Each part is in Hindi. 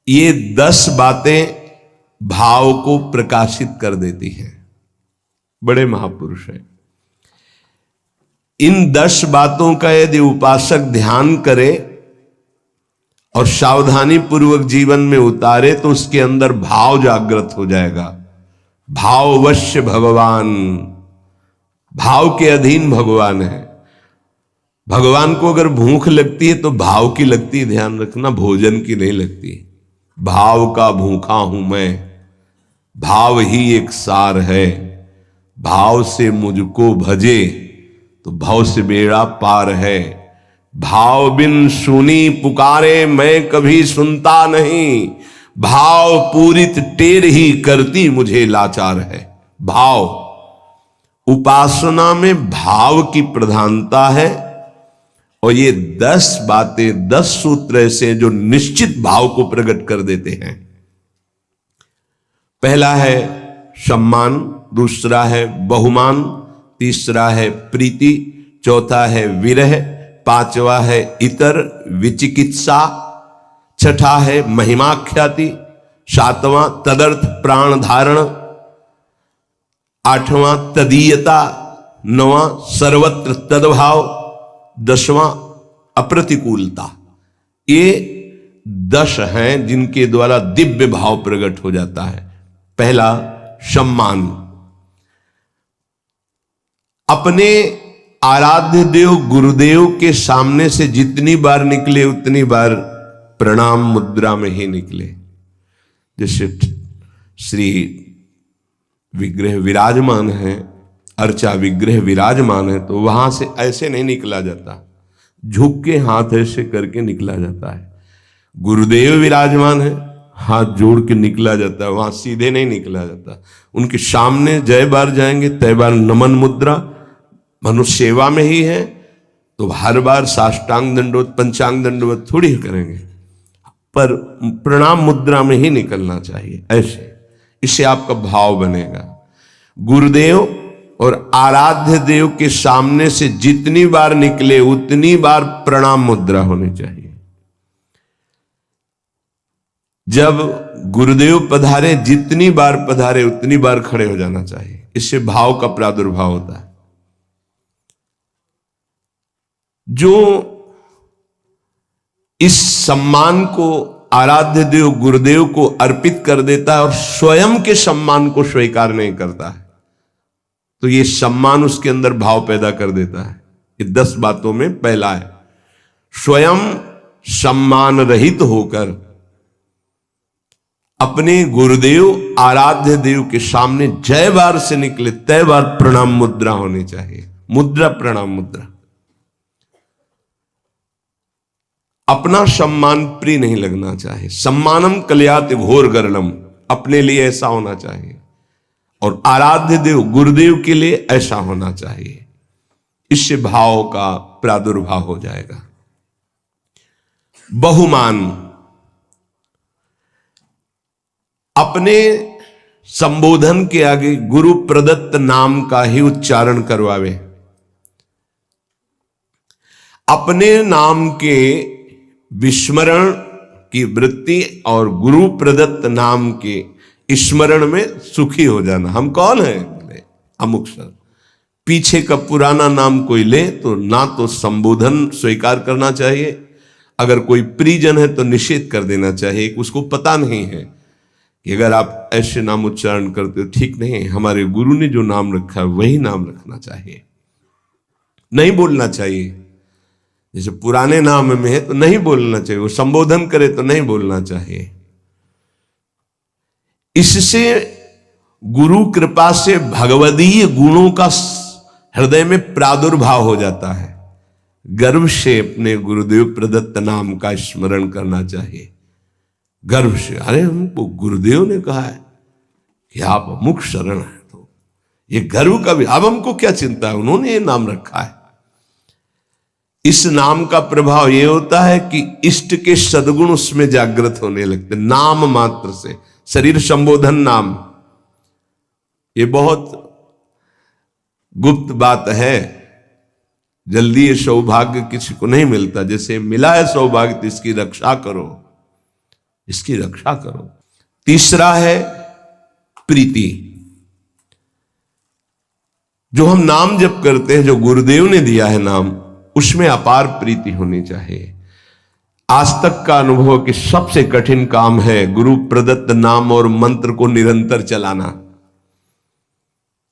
ये 10 बातें भाव को प्रकाशित कर देती हैं। बड़े महापुरुष हैं। इन 10 बातों का यदि उपासक ध्यान करे और सावधानी पूर्वक जीवन में उतारे तो उसके अंदर भाव जागृत हो जाएगा। भाववश्य भगवान, भाव के अधीन भगवान है। भगवान को अगर भूख लगती है तो भाव की लगती है, ध्यान रखना, भोजन की नहीं लगती। भाव का भूखा हूं मैं, भाव ही एक सार है। भाव से मुझको भजे तो भव से बेड़ा पार है। भाव बिन सुनी पुकारे मैं कभी सुनता नहीं। भाव पूरित टेर ही करती मुझे लाचार है। भाव, उपासना में भाव की प्रधानता है। और ये 10 बातें, 10 सूत्र ऐसे जो निश्चित भाव को प्रकट कर देते हैं। पहला है सम्मान, दूसरा है बहुमान, तीसरा है प्रीति, चौथा है विरह, पांचवा है इतर विचिकित्सा, छठा है महिमाख्याति, सातवां तदर्थ प्राण धारण, आठवां तदीयता, नवां सर्वत्र तदभाव, 10वां अप्रतिकूलता। ये 10 हैं जिनके द्वारा दिव्य भाव प्रकट हो जाता है। पहला सम्मान, अपने आराध्य देव गुरुदेव के सामने से जितनी बार निकले उतनी बार प्रणाम मुद्रा में ही निकले। जैसे श्री विग्रह विराजमान है, अर्चा विग्रह विराजमान है, तो वहां से ऐसे नहीं निकला जाता, झुक के हाथ ऐसे करके निकला जाता है। गुरुदेव विराजमान है, हाथ जोड़ के निकला जाता है, वहां सीधे नहीं निकला जाता। उनके सामने जय बार जाएंगे तय बार नमन मुद्रा, मनुष्य सेवा में ही है तो हर बार साष्टांग दंडवत पंचांग दंडवत थोड़ी करेंगे, पर प्रणाम मुद्रा में ही निकलना चाहिए ऐसे। इससे आपका भाव बनेगा। गुरुदेव और आराध्य देव के सामने से जितनी बार निकले उतनी बार प्रणाम मुद्रा होनी चाहिए। जब गुरुदेव पधारे, जितनी बार पधारे उतनी बार खड़े हो जाना चाहिए। इससे भाव का प्रादुर्भाव होता है। जो इस सम्मान को आराध्य देव गुरुदेव को अर्पित कर देता है और स्वयं के सम्मान को स्वीकार नहीं करता है, तो ये सम्मान उसके अंदर भाव पैदा कर देता है। ये 10 बातों में पहला है। स्वयं सम्मान रहित होकर अपने गुरुदेव आराध्य देव के सामने जय बार से निकले तय बार प्रणाम मुद्रा होनी चाहिए। मुद्रा प्रणाम मुद्रा। अपना सम्मान प्रिय नहीं लगना चाहिए। सम्मानम कल्याति घोर गरणम, अपने लिए ऐसा होना चाहिए और आराध्य देव गुरुदेव के लिए ऐसा होना चाहिए। इससे भाव का प्रादुर्भाव हो जाएगा। बहुमान, अपने संबोधन के आगे गुरु प्रदत्त नाम का ही उच्चारण करवावे। अपने नाम के विस्मरण की वृत्ति और गुरु प्रदत्त नाम के स्मरण में सुखी हो जाना। हम कौन है? बोले अमुक सर। पीछे का पुराना नाम कोई ले तो ना तो संबोधन स्वीकार करना चाहिए, अगर कोई परिजन है तो निषेध कर देना चाहिए। उसको पता नहीं है कि अगर आप ऐसे नाम उच्चारण करते हो ठीक नहीं, हमारे गुरु ने जो नाम रखा है वही नाम रखना चाहिए, नहीं बोलना चाहिए। जैसे पुराने नाम में है तो नहीं बोलना चाहिए, वो संबोधन करे तो नहीं बोलना चाहिए। इससे गुरु कृपा से भगवदीय गुणों का हृदय में प्रादुर्भाव हो जाता है। गर्व से अपने गुरुदेव प्रदत्त नाम का स्मरण करना चाहिए। गर्व से, अरे हमको गुरुदेव ने कहा है कि आप अमुक शरण है, तो ये गर्व का भी, अब हमको क्या चिंता है, उन्होंने ये नाम रखा है। इस नाम का प्रभाव यह होता है कि इष्ट के सद्गुण उसमें जागृत होने लगते। नाम मात्र से शरीर संबोधन नाम, ये बहुत गुप्त बात है, जल्दी ये सौभाग्य किसी को नहीं मिलता। जैसे मिला है सौभाग्य तो इसकी रक्षा करो। इसकी रक्षा करो। तीसरा है प्रीति। जो हम नाम जप करते हैं, जो गुरुदेव ने दिया है नाम, उसमें अपार प्रीति होनी चाहिए। आज तक का अनुभव कि सबसे कठिन काम है गुरु प्रदत्त नाम और मंत्र को निरंतर चलाना।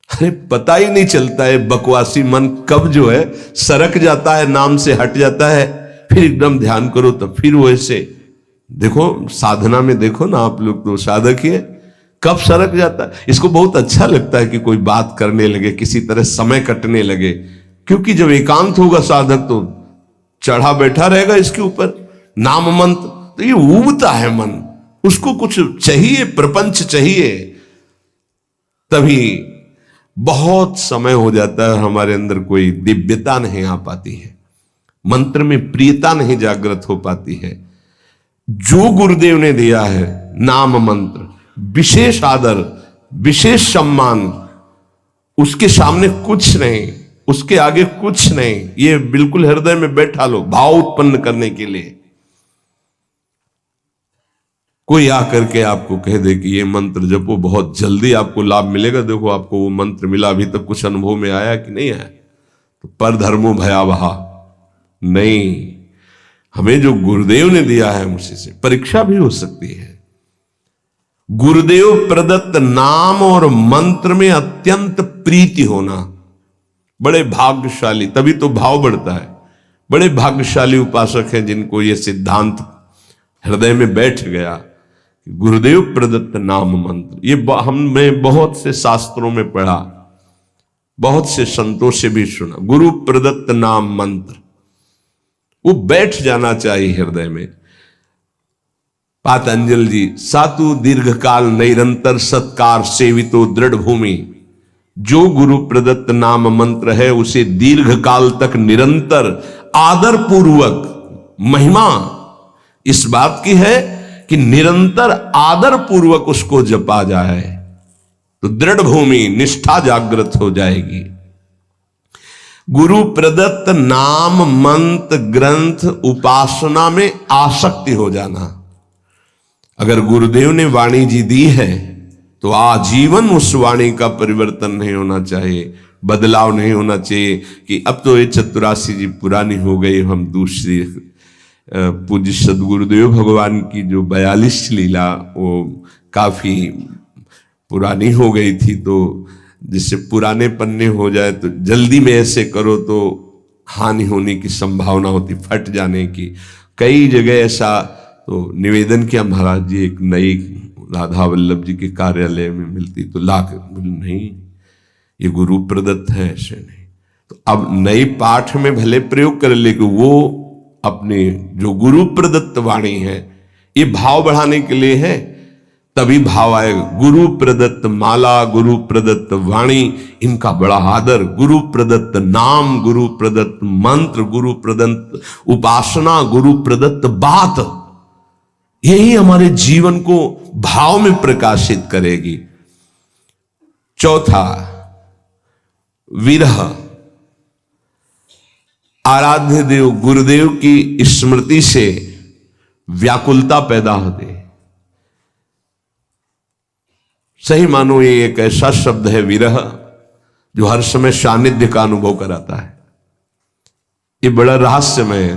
अरे पता ही नहीं चलता है, बकवासी मन कब जो है सरक जाता है, नाम से हट जाता है, फिर एकदम ध्यान करो तो फिर वैसे। देखो साधना में देखो ना, आप लोग तो साधक ही है, कब सरक जाता है। इसको बहुत अच्छा लगता है कि कोई बात करने लगे, किसी तरह समय कटने लगे, क्योंकि जब एकांत होगा साधक तो चढ़ा बैठा रहेगा इसके ऊपर नाम मंत्र, तो ये ऊबता है मन, उसको कुछ चाहिए, प्रपंच चाहिए, तभी बहुत समय हो जाता है, हमारे अंदर कोई दिव्यता नहीं आ पाती है, मंत्र में प्रियता नहीं जागृत हो पाती है। जो गुरुदेव ने दिया है नाम मंत्र, विशेष आदर, विशेष सम्मान, उसके सामने कुछ नहीं, उसके आगे कुछ नहीं। ये बिल्कुल हृदय में बैठा लो, भाव उत्पन्न करने के लिए। कोई आकर के आपको कह दे कि ये मंत्र जपो, बहुत जल्दी आपको लाभ मिलेगा, देखो आपको वो मंत्र मिला, अभी तक कुछ अनुभव में आया कि नहीं आया, तो पर धर्मो भयावहा नहीं। हमें जो गुरुदेव ने दिया है उसी से परीक्षा भी हो सकती है। गुरुदेव प्रदत्त नाम और मंत्र में अत्यंत प्रीति होना, बड़े भाग्यशाली, तभी तो भाव बढ़ता है। बड़े भाग्यशाली उपासक हैं जिनको ये सिद्धांत हृदय में बैठ गया, गुरुदेव प्रदत्त नाम मंत्र। ये हमने बहुत से शास्त्रों में पढ़ा, बहुत से संतों से भी सुना, गुरु प्रदत्त नाम मंत्र, वो बैठ जाना चाहिए हृदय में। पातंजल जी, सातु दीर्घकाल निरंतर सत्कार सेवितो दृढ़ भूमि। जो गुरु प्रदत्त नाम मंत्र है उसे दीर्घ काल तक निरंतर आदर पूर्वक, महिमा इस बात की है कि निरंतर आदर पूर्वक उसको जपा जाए तो दृढ़ भूमि, निष्ठा जागृत हो जाएगी। गुरु प्रदत्त नाम मंत्र ग्रंथ उपासना में आसक्ति हो जाना। अगर गुरुदेव ने वाणी जी दी है तो आजीवन उस वाणी का परिवर्तन नहीं होना चाहिए, बदलाव नहीं होना चाहिए कि अब तो ये 84 जी पुरानी हो गई, हम दूसरी। पूज्य सदगुरुदेव भगवान की जो 42 लीला वो काफी पुरानी हो गई थी, तो जिससे पुराने पन्ने हो जाए तो जल्दी में ऐसे करो तो हानि होने की संभावना होती, फट जाने की। कई जगह ऐसा तो निवेदन किया, महाराज जी एक नई राधा वल्लभ जी के कार्यालय में मिलती तो लाख, नहीं ये गुरु प्रदत्त है, ऐसे नहीं। तो अब नई पाठ में भले प्रयोग कर ले कि वो अपने जो गुरु प्रदत्त वाणी है, ये भाव बढ़ाने के लिए है, तभी भाव आएगा। गुरु प्रदत्त माला, गुरु प्रदत्त वाणी, इनका बड़ा आदर, गुरु प्रदत्त नाम, गुरु प्रदत्त मंत्र, गुरु प्रदत्त उपासना, गुरु प्रदत्त बात, यही हमारे जीवन को भाव में प्रकाशित करेगी। चौथा, विरह। आराध्य देव गुरुदेव की स्मृति से व्याकुलता पैदा होती है। सही मानो ये एक ऐसा शब्द है विरह जो हर समय सानिध्य का अनुभव कराता है। ये बड़ा रहस्यमय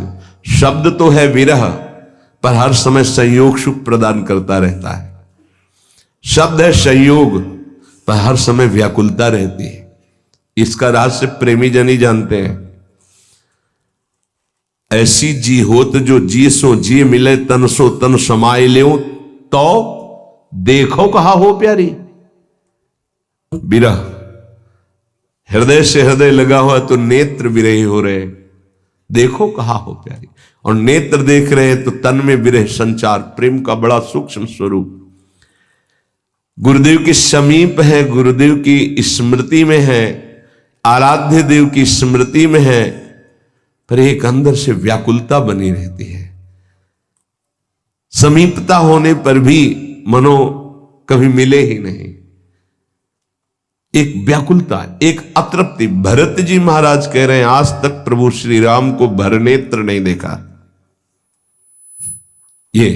शब्द तो है विरह, पर हर समय संयोग सुख प्रदान करता रहता है। शब्द है संयोग, पर हर समय व्याकुलता रहती है। इसका रहस्य प्रेमी जन ही जानते हैं। ऐसी जी होत जो जी सो जी मिले, तन सो तन समाये ले, तो देखो कहा हो प्यारी। विरह हृदय से हृदय लगा हुआ तो नेत्र विरही हो रहे, देखो कहा हो प्यारी। और नेत्र देख रहे हैं तो तन में विरह संचार, प्रेम का बड़ा सूक्ष्म स्वरूप। गुरुदेव के समीप है, गुरुदेव की स्मृति में है, आराध्य देव की स्मृति में है, पर एक अंदर से व्याकुलता बनी रहती है। समीपता होने पर भी मनो कभी मिले ही नहीं, एक व्याकुलता, एक अतृप्ति। भरत जी महाराज कह रहे हैं आज तक प्रभु श्री राम को भरनेत्र नहीं देखा। ये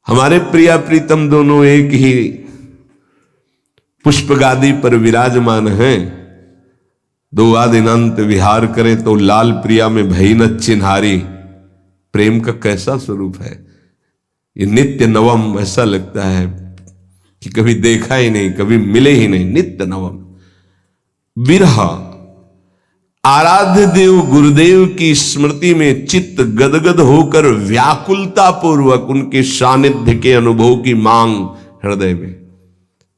हमारे प्रिया प्रीतम दोनों एक ही पुष्प गादी पर विराजमान हैं। दो आदिनांत विहार करें तो लाल प्रिया में भई न चिन्हारी। प्रेम का कैसा स्वरूप है ये, नित्य नवम। ऐसा लगता है कि कभी देखा ही नहीं, कभी मिले ही नहीं, नित्य नवम। विरह आराध्य देव गुरुदेव की स्मृति में चित्त गदगद होकर व्याकुलता पूर्वक उनके सानिध्य के अनुभव की मांग हृदय में।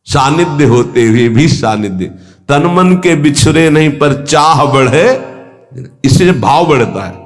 सानिध्य होते हुए भी सानिध्य, तन मन के बिछड़े नहीं पर चाह बढ़े, इससे भाव बढ़ता है।